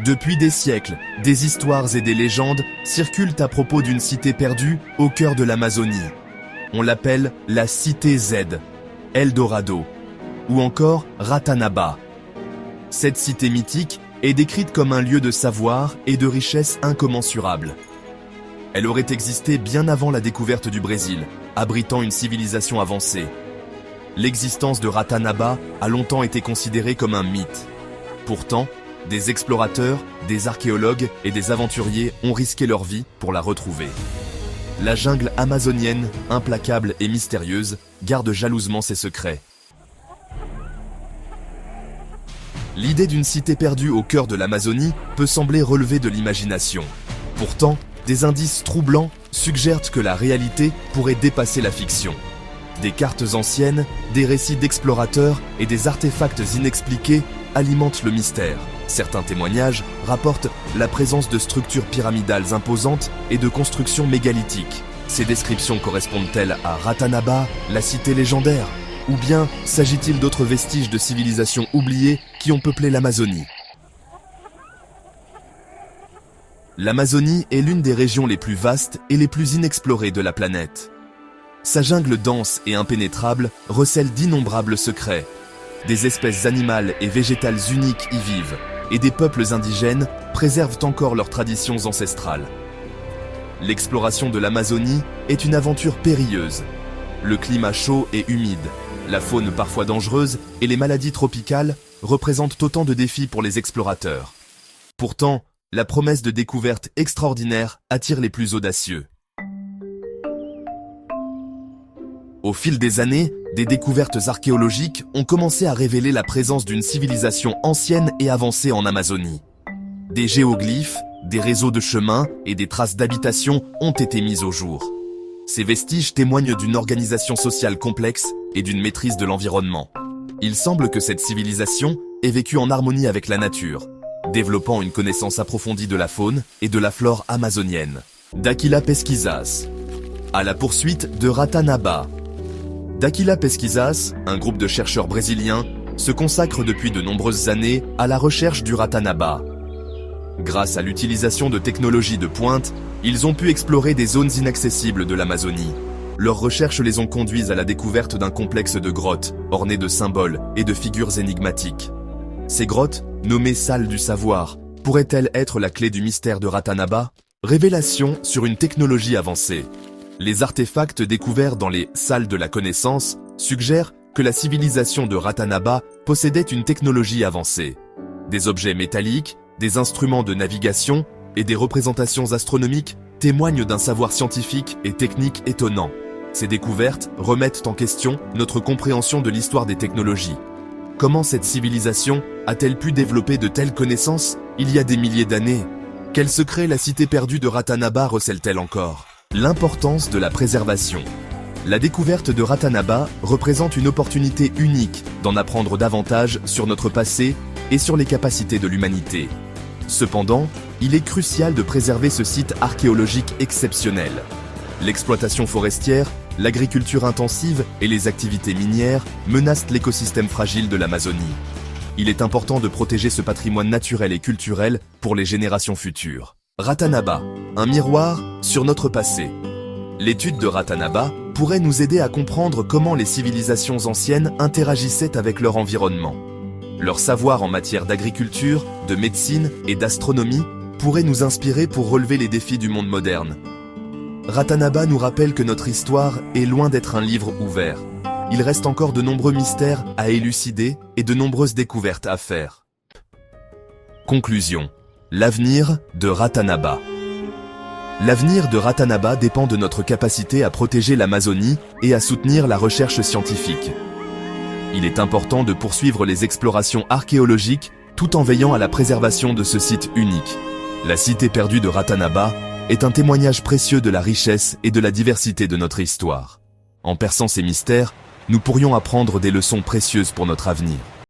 Depuis des siècles, des histoires et des légendes circulent à propos d'une cité perdue au cœur de l'Amazonie. On l'appelle la Cité Z, Eldorado, ou encore Ratanaba. Cette cité mythique est décrite comme un lieu de savoir et de richesse incommensurable. Elle aurait existé bien avant la découverte du Brésil, abritant une civilisation avancée. L'existence de Ratanaba a longtemps été considérée comme un mythe. Pourtant, des explorateurs, des archéologues et des aventuriers ont risqué leur vie pour la retrouver. La jungle amazonienne, implacable et mystérieuse, garde jalousement ses secrets. L'idée d'une cité perdue au cœur de l'Amazonie peut sembler relever de l'imagination. Pourtant, des indices troublants suggèrent que la réalité pourrait dépasser la fiction. Des cartes anciennes, des récits d'explorateurs et des artefacts inexpliqués alimentent le mystère. Certains témoignages rapportent la présence de structures pyramidales imposantes et de constructions mégalithiques. Ces descriptions correspondent-elles à Ratanaba, la cité légendaire? Ou bien s'agit-il d'autres vestiges de civilisations oubliées qui ont peuplé l'Amazonie? L'Amazonie est l'une des régions les plus vastes et les plus inexplorées de la planète. Sa jungle dense et impénétrable recèle d'innombrables secrets. Des espèces animales et végétales uniques y vivent, et des peuples indigènes préservent encore leurs traditions ancestrales. L'exploration de l'Amazonie est une aventure périlleuse. Le climat chaud et humide, la faune parfois dangereuse et les maladies tropicales représentent autant de défis pour les explorateurs. Pourtant, la promesse de découvertes extraordinaires attire les plus audacieux. Au fil des années, des découvertes archéologiques ont commencé à révéler la présence d'une civilisation ancienne et avancée en Amazonie. Des géoglyphes, des réseaux de chemins et des traces d'habitation ont été mises au jour. Ces vestiges témoignent d'une organisation sociale complexe et d'une maîtrise de l'environnement. Il semble que cette civilisation ait vécu en harmonie avec la nature, développant une connaissance approfondie de la faune et de la flore amazonienne. D'Aquila Pesquisas, à la poursuite de Ratanaba. D'Aquila Pesquisas, un groupe de chercheurs brésiliens, se consacre depuis de nombreuses années à la recherche du Ratanaba. Grâce à l'utilisation de technologies de pointe, ils ont pu explorer des zones inaccessibles de l'Amazonie. Leurs recherches les ont conduits à la découverte d'un complexe de grottes, ornées de symboles et de figures énigmatiques. Ces grottes, nommées salles du savoir, pourraient-elles être la clé du mystère de Ratanaba? Révélation sur une technologie avancée. Les artefacts découverts dans les salles de la connaissance suggèrent que la civilisation de Ratanaba possédait une technologie avancée. Des objets métalliques, des instruments de navigation et des représentations astronomiques témoignent d'un savoir scientifique et technique étonnant. Ces découvertes remettent en question notre compréhension de l'histoire des technologies. Comment cette civilisation a-t-elle pu développer de telles connaissances il y a des milliers d'années? Quels secrets la cité perdue de Ratanaba recèle-t-elle encore? L'importance de la préservation. La découverte de Ratanaba représente une opportunité unique d'en apprendre davantage sur notre passé et sur les capacités de l'humanité. Cependant, il est crucial de préserver ce site archéologique exceptionnel. L'exploitation forestière, l'agriculture intensive et les activités minières menacent l'écosystème fragile de l'Amazonie. Il est important de protéger ce patrimoine naturel et culturel pour les générations futures. Ratanaba, un miroir sur notre passé. L'étude de Ratanaba pourrait nous aider à comprendre comment les civilisations anciennes interagissaient avec leur environnement. Leur savoir en matière d'agriculture, de médecine et d'astronomie pourrait nous inspirer pour relever les défis du monde moderne. Ratanaba nous rappelle que notre histoire est loin d'être un livre ouvert. Il reste encore de nombreux mystères à élucider et de nombreuses découvertes à faire. Conclusion. L'avenir de Ratanaba. L'avenir de Ratanaba dépend de notre capacité à protéger l'Amazonie et à soutenir la recherche scientifique. Il est important de poursuivre les explorations archéologiques tout en veillant à la préservation de ce site unique. La cité perdue de Ratanaba est un témoignage précieux de la richesse et de la diversité de notre histoire. En perçant ces mystères, nous pourrions apprendre des leçons précieuses pour notre avenir.